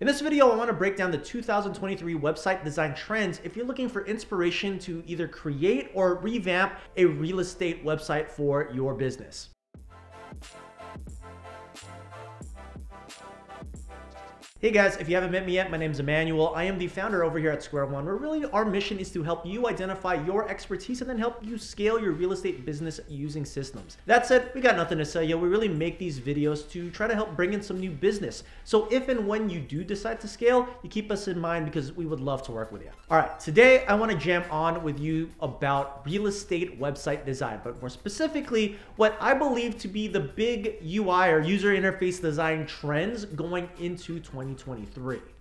In this video, I want to break down the 2023 website design trends if you're looking for inspiration to either create or revamp a real estate website for your business. Hey guys, if you haven't met me yet, my name is Emmanuel. I am the founder over here at Square One, where really our mission is to help you identify your expertise and then help you scale your real estate business using systems. That said, we got nothing to sell you. We really make these videos to try to help bring in some new business. So if and when you do decide to scale, you keep us in mind because we would love to work with you. All right, today I want to jam on with you about real estate website design, but more specifically, what I believe to be the big UI or user interface design trends going into 2023.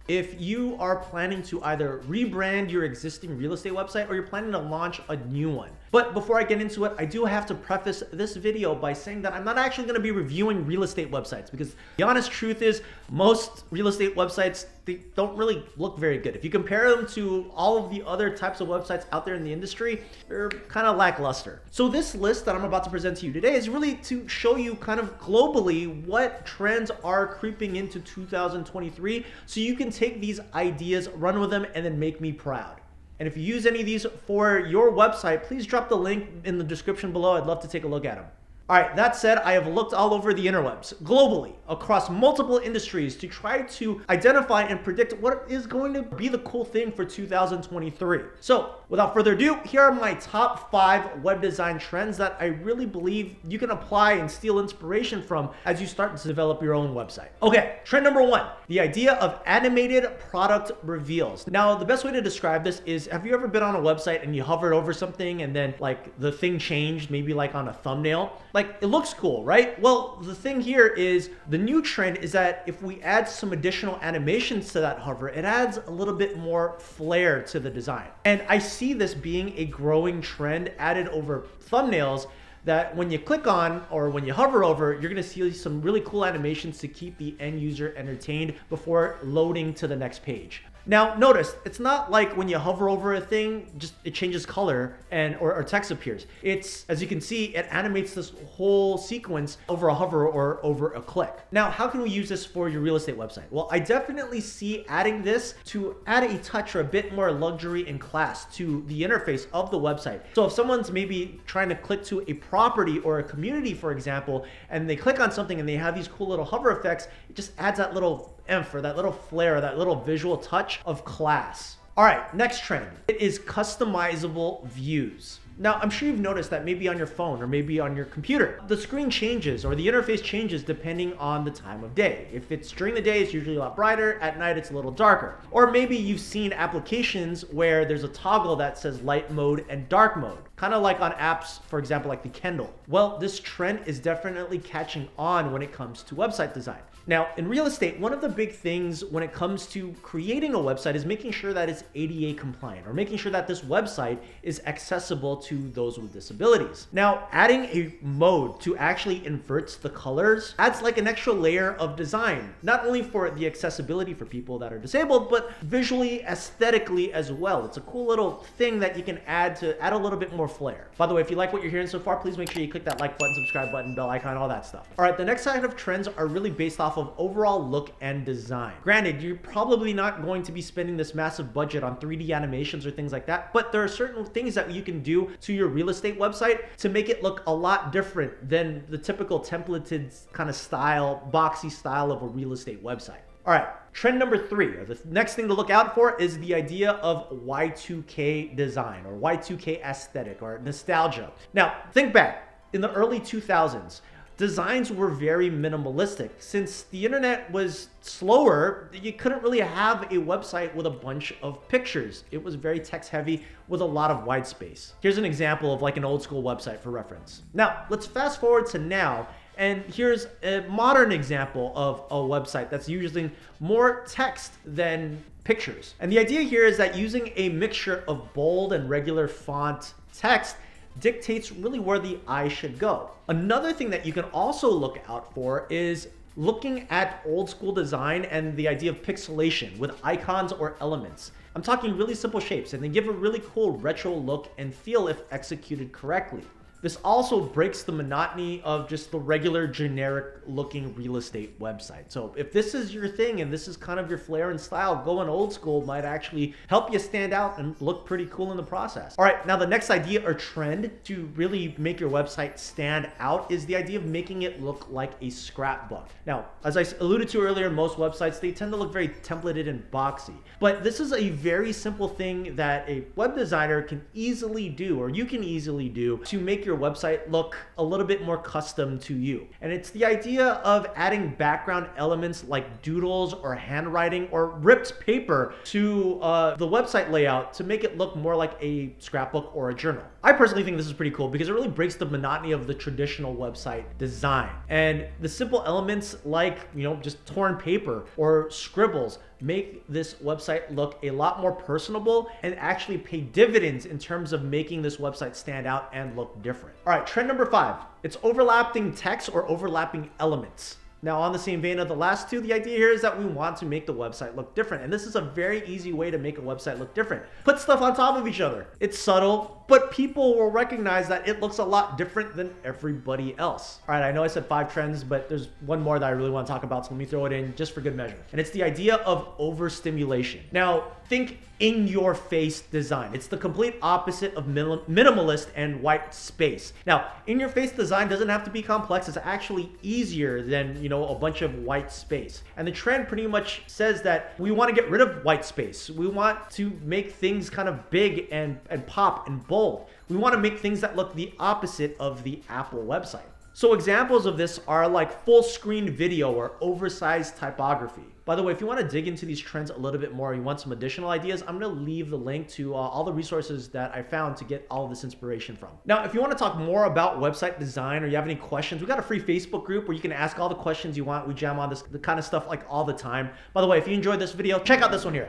If you are planning to either rebrand your existing real estate website or you're planning to launch a new one. But before I get into it, I do have to preface this video by saying that I'm not actually going to be reviewing real estate websites, because the honest truth is most real estate websites, they don't really look very good. If you compare them to all of the other types of websites out there in the industry, they're kind of lackluster. So this list that I'm about to present to you today is really to show you kind of globally what trends are creeping into 2023, so you can take these ideas, run with them, and then make me proud. And if you use any of these for your website, please drop the link in the description below. I'd love to take a look at them. All right, that said, I have looked all over the interwebs, globally, across multiple industries to try to identify and predict what is going to be the cool thing for 2023. So without further ado, here are my top 5 web design trends that I really believe you can apply and steal inspiration from as you start to develop your own website. Okay, trend number 1, the idea of animated product reveals. Now, the best way to describe this is, have you ever been on a website and you hovered over something and then like the thing changed, maybe like on a thumbnail? Like, it looks cool, right? Well, the thing here is the new trend is that if we add some additional animations to that hover, it adds a little bit more flair to the design. And I see this being a growing trend added over thumbnails, that when you click on or when you hover over, you're gonna see some really cool animations to keep the end user entertained before loading to the next page. Now, notice, it's not like when you hover over a thing, just it changes color and or text appears. It's, as you can see, it animates this whole sequence over a hover or over a click. Now, how can we use this for your real estate website? Well, I definitely see adding this to add a touch or a bit more luxury and class to the interface of the website. So if someone's maybe trying to click to a property or a community, for example, and they click on something and they have these cool little hover effects, it just adds that little or that little flair, that little visual touch of class. All right, next trend. It is customizable views. Now, I'm sure you've noticed that maybe on your phone or maybe on your computer, the screen changes or the interface changes depending on the time of day. If it's during the day, it's usually a lot brighter. At night, it's a little darker. Or maybe you've seen applications where there's a toggle that says light mode and dark mode, kind of like on apps, for example, like the Kindle. Well, this trend is definitely catching on when it comes to website design. Now, in real estate, one of the big things when it comes to creating a website is making sure that it's ADA compliant, or making sure that this website is accessible to those with disabilities. Now, adding a mode to actually invert the colors adds like an extra layer of design, not only for the accessibility for people that are disabled, but visually, aesthetically as well. It's a cool little thing that you can add to add a little bit more flair. By the way, if you like what you're hearing so far, please make sure you click that like button, subscribe button, bell icon, all that stuff. All right, the next set of trends are really based off of overall look and design. Granted, you're probably not going to be spending this massive budget on 3D animations or things like that, but there are certain things that you can do to your real estate website to make it look a lot different than the typical templated kind of style, boxy style of a real estate website. All right, trend number 3, or the next thing to look out for, is the idea of Y2K design or Y2K aesthetic or nostalgia. Now, think back, in the early 2000s, designs were very minimalistic. Since the internet was slower, you couldn't really have a website with a bunch of pictures. It was very text heavy with a lot of white space. Here's an example of like an old school website for reference. Now, let's fast forward to now, and here's a modern example of a website that's using more text than pictures. And the idea here is that using a mixture of bold and regular font text dictates really where the eye should go. Another thing that you can also look out for is looking at old school design and the idea of pixelation with icons or elements. I'm talking really simple shapes, and they give a really cool retro look and feel if executed correctly. This also breaks the monotony of just the regular generic looking real estate website. So if this is your thing and this is kind of your flair and style, going old school might actually help you stand out and look pretty cool in the process. All right, now the next idea or trend to really make your website stand out is the idea of making it look like a scrapbook. Now, as I alluded to earlier, most websites, they tend to look very templated and boxy. But this is a very simple thing that a web designer can easily do, or you can easily do, to make your website look a little bit more custom to you. And it's the idea of adding background elements like doodles or handwriting or ripped paper to the website layout to make it look more like a scrapbook or a journal. I personally think this is pretty cool because it really breaks the monotony of the traditional website design. And the simple elements like, just torn paper or scribbles make this website look a lot more personable and actually pay dividends in terms of making this website stand out and look different. All right, trend number 5, it's overlapping text or overlapping elements. Now, on the same vein of the last two, the idea here is that we want to make the website look different. And this is a very easy way to make a website look different. Put stuff on top of each other. It's subtle, but people will recognize that it looks a lot different than everybody else. All right, I know I said 5 trends, but there's one more that I really want to talk about, so let me throw it in just for good measure. And it's the idea of overstimulation. Now, think in-your-face design. It's the complete opposite of minimalist and white space. Now, in-your-face design doesn't have to be complex. It's actually easier than, a bunch of white space. And the trend pretty much says that we want to get rid of white space. We want to make things kind of big and pop and bold. We want to make things that look the opposite of the Apple website. So examples of this are like full screen video or oversized typography. By the way, if you want to dig into these trends a little bit more, you want some additional ideas, I'm going to leave the link to all the resources that I found to get all of this inspiration from. Now, if you want to talk more about website design or you have any questions, we got a free Facebook group where you can ask all the questions you want. We jam on this the kind of stuff like all the time. By the way, if you enjoyed this video, check out this one here.